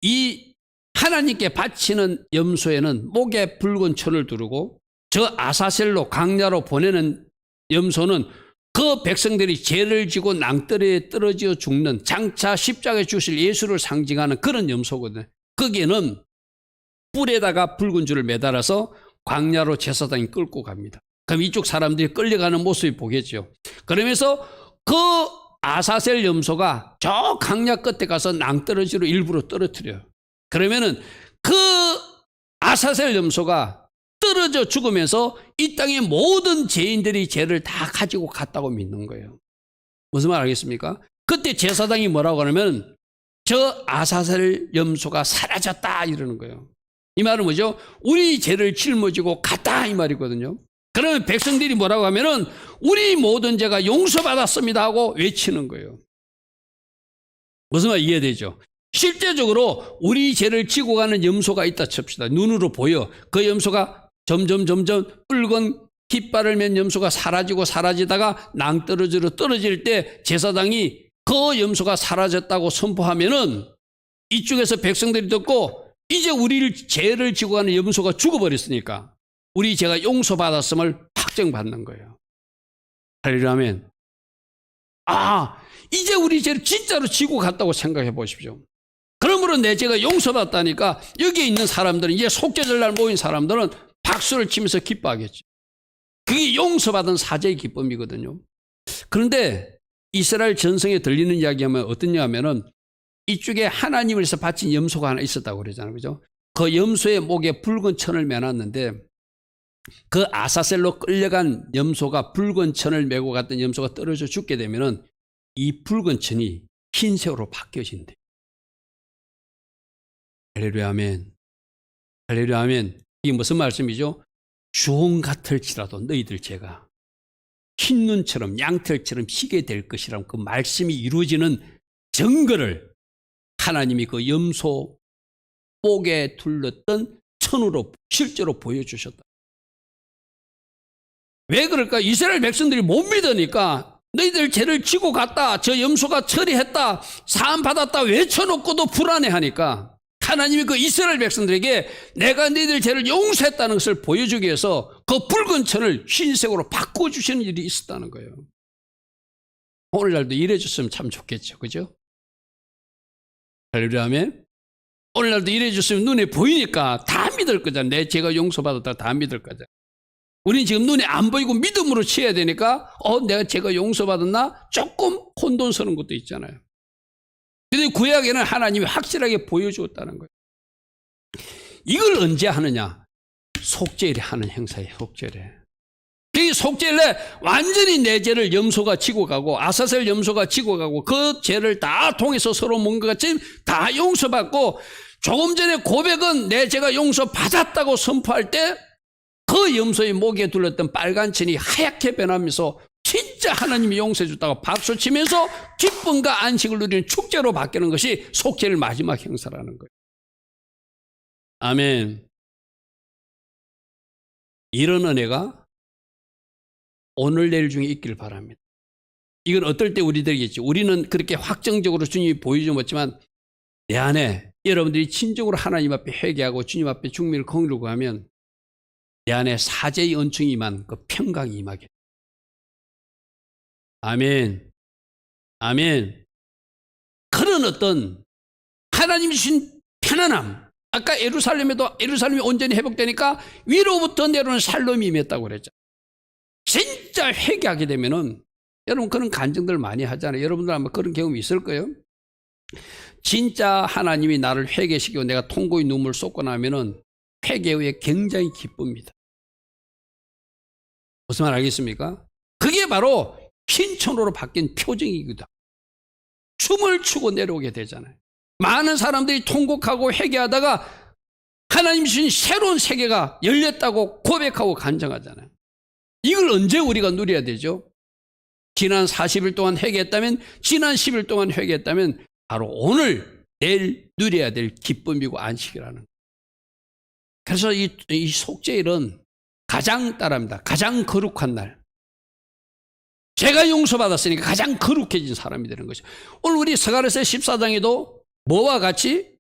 [SPEAKER 1] 이 하나님께 바치는 염소에는 목에 붉은 천을 두르고 저 아사셀로 광야로 보내는 염소는 그 백성들이 죄를 지고 낭떠러지에 떨어져 죽는, 장차 십자가에 주실 예수를 상징하는 그런 염소거든요. 거기에는 뿔에다가 붉은 줄을 매달아서 광야로 제사장이 끌고 갑니다. 그럼 이쪽 사람들이 끌려가는 모습이 보겠죠. 그러면서 그 아사셀 염소가 저 광야 끝에 가서 낭떠러지로 일부러 떨어뜨려요. 그러면은 그 아사셀 염소가 떨어져 죽으면서 이 땅의 모든 죄인들이 죄를 다 가지고 갔다고 믿는 거예요. 무슨 말 알겠습니까? 그때 제사장이 뭐라고 하냐면 저 아사셀 염소가 사라졌다 이러는 거예요. 이 말은 뭐죠? 우리 죄를 짊어지고 갔다 이 말이거든요. 그러면 백성들이 뭐라고 하면은 우리 모든 죄가 용서받았습니다 하고 외치는 거예요. 무슨 말 이해되죠? 실제적으로 우리 죄를 지고 가는 염소가 있다 칩시다. 눈으로 보여. 그 염소가 점점 붉은 깃발을 맨 염소가 사라지다가 낭떠러지로 떨어질 때 제사장이 그 염소가 사라졌다고 선포하면은 이쪽에서 백성들이 듣고 이제 우리 죄를 지고 가는 염소가 죽어버렸으니까 우리 죄가 용서받았음을 확정받는 거예요. 할렐루야 아멘. 이제 우리 죄를 진짜로 지고 갔다고 생각해 보십시오. 그러므로 내 죄가 용서받았다니까 여기에 있는 사람들은, 이제 속죄절 날 모인 사람들은 박수를 치면서 기뻐하겠죠. 그게 용서받은 사죄의 기쁨이거든요. 그런데 이스라엘 전성에 들리는 이야기하면 어떠냐 하면은 이쪽에 하나님에서 바친 염소가 하나 있었다고 그러잖아요. 그죠? 그 염소의 목에 붉은 천을 매놨는데 그 아사셀로 끌려간 염소가 붉은 천을 메고 갔던 염소가 떨어져 죽게 되면은 이 붉은 천이 흰색으로 바뀌어진대. 할렐루야 아멘. 할렐루야 아멘. 이게 무슨 말씀이죠? 주홍 같을지라도 너희들 죄가 흰눈처럼 양털처럼 희게 될 것이라는 그 말씀이 이루어지는 증거를 하나님이 그 염소 목에 둘렀던 천으로 실제로 보여주셨다. 왜 그럴까? 이스라엘 백성들이 못 믿으니까 너희들 죄를 지고 갔다, 저 염소가 처리했다, 사함 받았다 외쳐놓고도 불안해하니까 하나님이 그 이스라엘 백성들에게 내가 너희들 죄를 용서했다는 것을 보여주기 위해서 그 붉은 천을 흰색으로 바꿔주시는 일이 있었다는 거예요. 오늘날도 이래줬으면 참 좋겠죠. 그죠? 할렐루야 아멘. 오늘날도 이래줬으면 눈에 보이니까 다 믿을 거잖아요. 내 죄가 용서받았다 다 믿을 거잖아요. 우리는 지금 눈에 안 보이고 믿음으로 취해야 되니까 내가 죄가 용서받았나? 조금 혼돈스러운 것도 있잖아요. 그런데 구약에는 하나님이 확실하게 보여주었다는 거예요. 이걸 언제 하느냐? 속죄일에 하는 행사예요. 속죄일에. 이 속죄일에 완전히 내 죄를 염소가 지고 가고 아사셀 염소가 지고 가고 그 죄를 다 통해서 서로 뭔가 같이 다 용서받고 조금 전에 고백은 내 죄가 용서받았다고 선포할 때 그 염소의 목에 둘렀던 빨간 천이 하얗게 변하면서 진짜 하나님이 용서해 줬다고 박수치면서 기쁨과 안식을 누리는 축제로 바뀌는 것이 속죄일 마지막 행사라는 거예요. 아멘. 이런 은혜가 오늘 내일 중에 있기를 바랍니다. 이건 어떨 때 우리들이겠지. 우리는 그렇게 확정적으로 주님이 보여주지 못지만 내 안에 여러분들이 진정으로 하나님 앞에 회개하고 주님 앞에 중미를 긍휼을 구하면 내 안에 사제의 은총이 임한 그 평강이 임하게. 아멘. 아멘. 그런 어떤 하나님이 주신 편안함. 아까 예루살렘이 온전히 회복되니까 위로부터 내려오는 살롬이 임했다고 그랬죠. 진짜 회개하게 되면은 여러분 그런 간증들 많이 하잖아요. 여러분들 아마 그런 경험이 있을 거예요. 진짜 하나님이 나를 회개시키고 내가 통고의 눈물 쏟고 나면은 회개 후에 굉장히 기쁩니다. 무슨 말 알겠습니까? 그게 바로 흰천으로 바뀐 표징이거든. 춤을 추고 내려오게 되잖아요. 많은 사람들이 통곡하고 회개하다가 하나님 주신 새로운 세계가 열렸다고 고백하고 간증하잖아요. 이걸 언제 우리가 누려야 되죠? 지난 40일 동안 회개했다면, 지난 10일 동안 회개했다면 바로 오늘 내일 누려야 될 기쁨이고 안식이라는 거예요. 그래서 이 속죄일은 가장 따릅니다. 가장 거룩한 날. 제가 용서받았으니까 가장 거룩해진 사람이 되는 것이죠. 오늘 우리 스가랴서 14장에도 뭐와 같이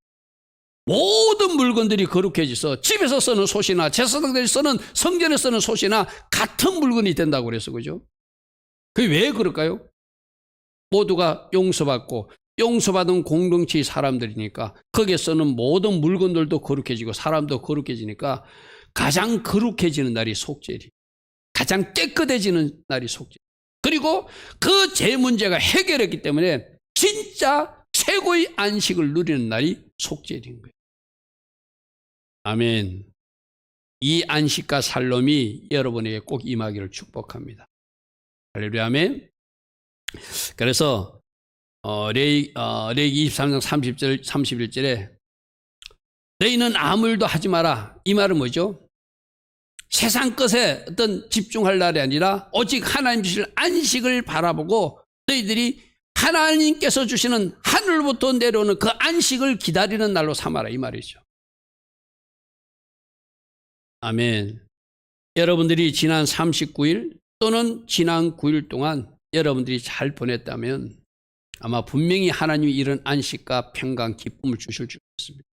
[SPEAKER 1] 모든 물건들이 거룩해져서 집에서 쓰는 솥이나 제사장들이 쓰는 성전에 쓰는 솥이나 같은 물건이 된다고 그래서 그죠? 그게 왜 그럴까요? 모두가 용서받고 용서받은 공동체의 사람들이니까 거기에 쓰는 모든 물건들도 거룩해지고 사람도 거룩해지니까 가장 거룩해지는 날이 속죄일이, 가장 깨끗해지는 날이 속죄일. 그리고 그 죄 문제가 해결했기 때문에 진짜 최고의 안식을 누리는 날이 속죄일인 거예요. 아멘. 이 안식과 살롬이 여러분에게 꼭 임하기를 축복합니다. 할렐루야, 아멘. 그래서 레위기 23장 31절에 너희는 아무 일도 하지 마라. 이 말은 뭐죠? 세상 것에 어떤 집중할 날이 아니라 오직 하나님 주실 안식을 바라보고 너희들이 하나님께서 주시는 하늘부터 내려오는 그 안식을 기다리는 날로 삼아라 이 말이죠. 아멘. 여러분들이 지난 39일 또는 지난 9일 동안 여러분들이 잘 보냈다면 아마 분명히 하나님이 이런 안식과 평강, 기쁨을 주실 줄 믿습니다.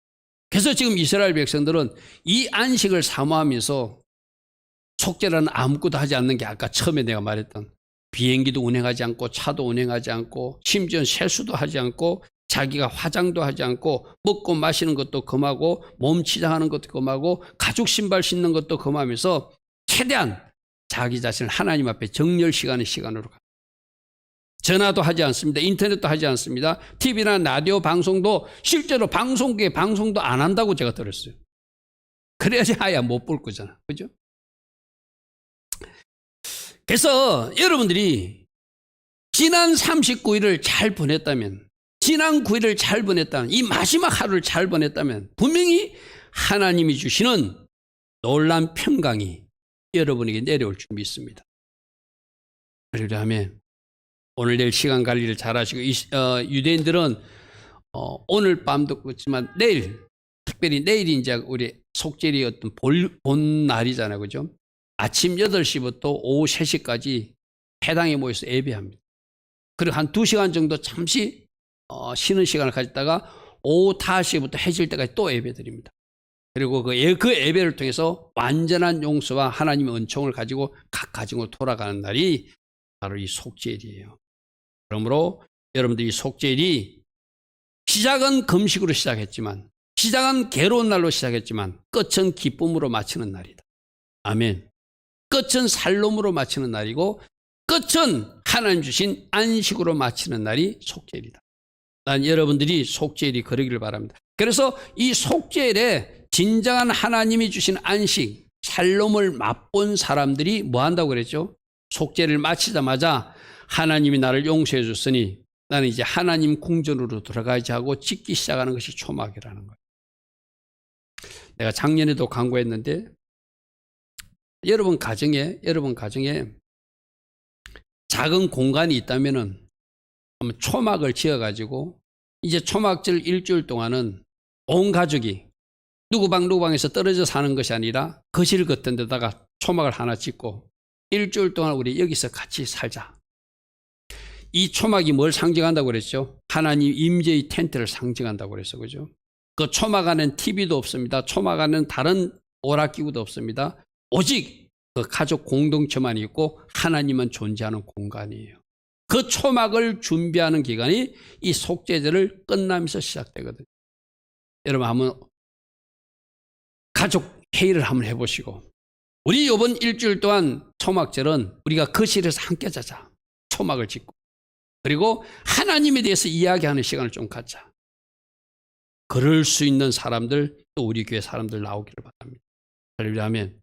[SPEAKER 1] 그래서 지금 이스라엘 백성들은 이 안식을 사모하면서 속죄라는 아무것도 하지 않는 게 아까 처음에 내가 말했던 비행기도 운행하지 않고 차도 운행하지 않고 심지어 세수도 하지 않고 자기가 화장도 하지 않고 먹고 마시는 것도 금하고 몸 치장하는 것도 금하고 가죽 신발 신는 것도 금하면서 최대한 자기 자신을 하나님 앞에 정렬 시간으로 가. 전화도 하지 않습니다. 인터넷도 하지 않습니다. TV나 라디오 방송도 실제로 방송국에 방송도 안 한다고 제가 들었어요. 그래야지 아야 못 볼 거잖아. 그죠? 그래서 여러분들이 지난 39일을 잘 보냈다면, 지난 9일을 잘 보냈다면, 이 마지막 하루를 잘 보냈다면 분명히 하나님이 주시는 놀라운 평강이 여러분에게 내려올 줄 믿습니다. 그러려면 오늘 내일 시간 관리를 잘 하시고 유대인들은 오늘 밤도 그렇지만 내일, 특별히 내일이 이제 우리 속죄일이 어떤 본 날이잖아요. 그죠? 아침 8시부터 오후 3시까지 회당에 모여서 예배합니다. 그리고 한 2시간 정도 잠시 쉬는 시간을 가졌다가 오후 5시부터 해질 때까지 또 예배 드립니다. 그리고 그 예배를 통해서 완전한 용서와 하나님의 은총을 가지고 각 가정으로 돌아가는 날이 바로 이 속죄일이에요. 그러므로 여러분들 이 속죄일이 시작은 금식으로 시작했지만, 시작은 괴로운 날로 시작했지만 끝은 기쁨으로 마치는 날이다. 아멘. 끝은 살롬으로 마치는 날이고 끝은 하나님 주신 안식으로 마치는 날이 속죄일이다. 난 여러분들이 속죄일이 그러기를 바랍니다. 그래서 이 속죄일에 진정한 하나님이 주신 안식, 살롬을 맛본 사람들이 뭐 한다고 그랬죠? 속죄를 마치자마자 하나님이 나를 용서해 줬으니 나는 이제 하나님 궁전으로 들어가야지 하고 짓기 시작하는 것이 초막이라는 거예요. 내가 작년에도 강구했는데 여러분 가정에 작은 공간이 있다면은 한번 초막을 지어가지고 이제 초막절 일주일 동안은 온 가족이 누구 방에서 떨어져 사는 것이 아니라 거실 같은 데다가 초막을 하나 짓고 일주일 동안 우리 여기서 같이 살자. 이 초막이 뭘 상징한다고 그랬죠? 하나님 임재의 텐트를 상징한다고 그랬어. 그죠? 그 초막 안에는 TV도 없습니다. 초막 안에는 다른 오락기구도 없습니다. 오직 그 가족 공동체만 있고 하나님만 존재하는 공간이에요. 그 초막을 준비하는 기간이 이 속죄제를 끝나면서 시작되거든요. 여러분 한번 가족 회의를 한번 해보시고, 우리 이번 일주일 동안 초막절은 우리가 거실에서 함께 자자. 초막을 짓고, 그리고 하나님에 대해서 이야기하는 시간을 좀 갖자. 그럴 수 있는 사람들, 또 우리 교회 사람들 나오기를 바랍니다. 그러려면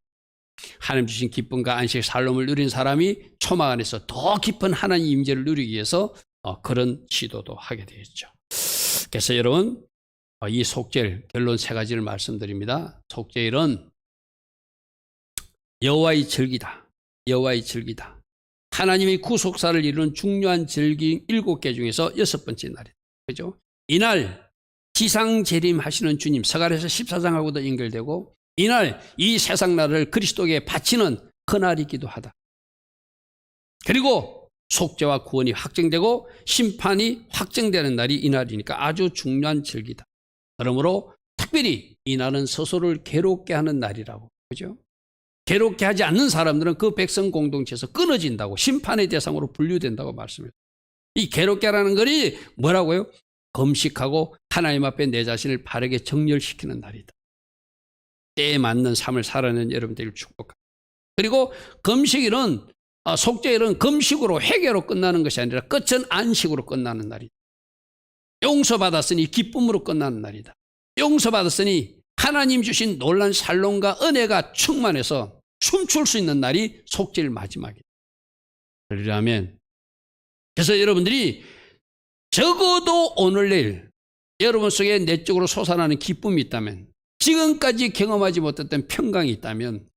[SPEAKER 1] 하나님 주신 기쁨과 안식 살롬을 누린 사람이 초막 안에서 더 깊은 하나님 임재를 누리기 위해서 그런 시도도 하게 되겠죠. 그래서 여러분, 이 속죄일 결론 세 가지를 말씀드립니다. 속죄일은 여호와의 절기다. 여호와의 절기다. 하나님의 구속사를 이루는 중요한 절기 7개 중에서 6번째 날이다. 그죠? 이날 지상 재림하시는 주님, 서갈에서 14장하고도 연결되고, 이날 이 세상 나라를 그리스도에게 바치는 그날이기도 하다. 그리고 속죄와 구원이 확정되고 심판이 확정되는 날이 이날이니까 아주 중요한 절기다. 그러므로 특별히 이날은 스스로를 괴롭게 하는 날이라고. 그죠? 괴롭게 하지 않는 사람들은 그 백성 공동체에서 끊어진다고, 심판의 대상으로 분류된다고 말씀해요. 이 괴롭게 하라는 것이 뭐라고요? 금식하고 하나님 앞에 내 자신을 바르게 정렬시키는 날이다. 때에 맞는 삶을 살아내는 여러분들을 축복합니다. 그리고 금식일은, 속죄일은 금식으로 회개로 끝나는 것이 아니라 끝은 안식으로 끝나는 날이다. 용서받았으니 기쁨으로 끝나는 날이다. 용서받았으니 하나님 주신 놀란 살롬과 은혜가 충만해서 춤출 수 있는 날이 속죄일 마지막이다. 그러려면, 그래서 여러분들이 적어도 오늘 내일 여러분 속에 내적으로 솟아나는 기쁨이 있다면, 지금까지 경험하지 못했던 평강이 있다면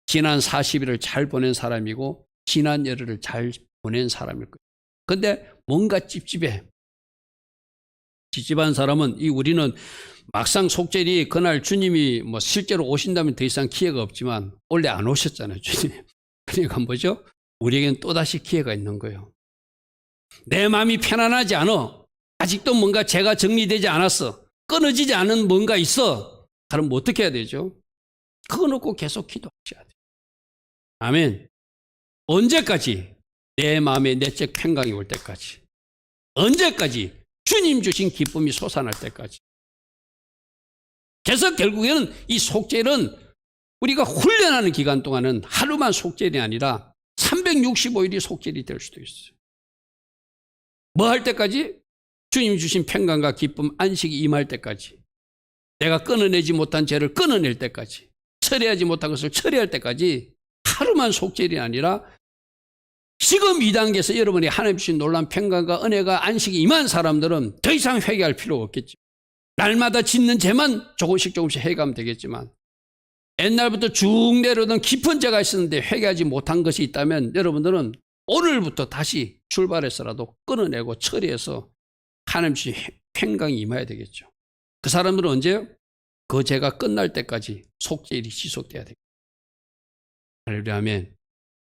[SPEAKER 1] 지난 40일을 잘 보낸 사람이고 지난 열흘을 잘 보낸 사람일 거예요. 그런데 뭔가 찝찝해. 찝찝한 사람은, 우리는 막상 속죄일이 그날 주님이 실제로 오신다면 더 이상 기회가 없지만 원래 안 오셨잖아요, 주님. 그러니까 뭐죠? 우리에게는 또다시 기회가 있는 거예요. 내 마음이 편안하지 않아. 아직도 뭔가 죄가 정리되지 않았어. 끊어지지 않은 뭔가 있어. 그럼 어떻게 해야 되죠? 그거 놓고 계속 기도하셔야 돼요. 아멘. 언제까지? 내 마음에 내적 평강이 올 때까지. 언제까지? 주님 주신 기쁨이 솟아날 때까지. 그래서 결국에는 이 속죄일은 우리가 훈련하는 기간 동안은 하루만 속죄일이 아니라 365일이 속죄일이 될 수도 있어요. 뭐 할 때까지? 주님 주신 평강과 기쁨, 안식이 임할 때까지. 내가 끊어내지 못한 죄를 끊어낼 때까지, 처리하지 못한 것을 처리할 때까지 하루만 속죄일이 아니라 지금 이 단계에서 여러분이 하나님 주신 놀라운 평강과 은혜가 안식이 임한 사람들은 더 이상 회개할 필요가 없겠죠. 날마다 짓는 죄만 조금씩 해가면 되겠지만, 옛날부터 쭉 내려오던 깊은 죄가 있었는데 회개하지 못한 것이 있다면 여러분들은 오늘부터 다시 출발해서라도 끊어내고 처리해서 하나님 주신 평강이 임해야 되겠죠. 그 사람들은 언제요? 그 죄가 끝날 때까지 속죄일이 지속돼야 됩니다. 그러려면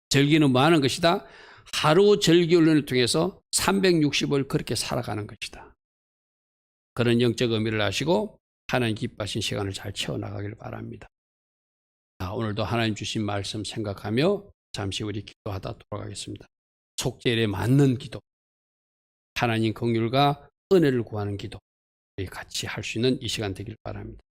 [SPEAKER 1] 절기는 뭐 하는 것이다? 하루 절기 훈련을 통해서 365일 그렇게 살아가는 것이다. 그런 영적 의미를 아시고 하나님 기뻐하신 시간을 잘 채워나가길 바랍니다. 자, 오늘도 하나님 주신 말씀 생각하며 잠시 우리 기도하다 돌아가겠습니다. 속죄일에 맞는 기도, 하나님 긍휼과 은혜를 구하는 기도, 우리 같이 할 수 있는 이 시간 되길 바랍니다.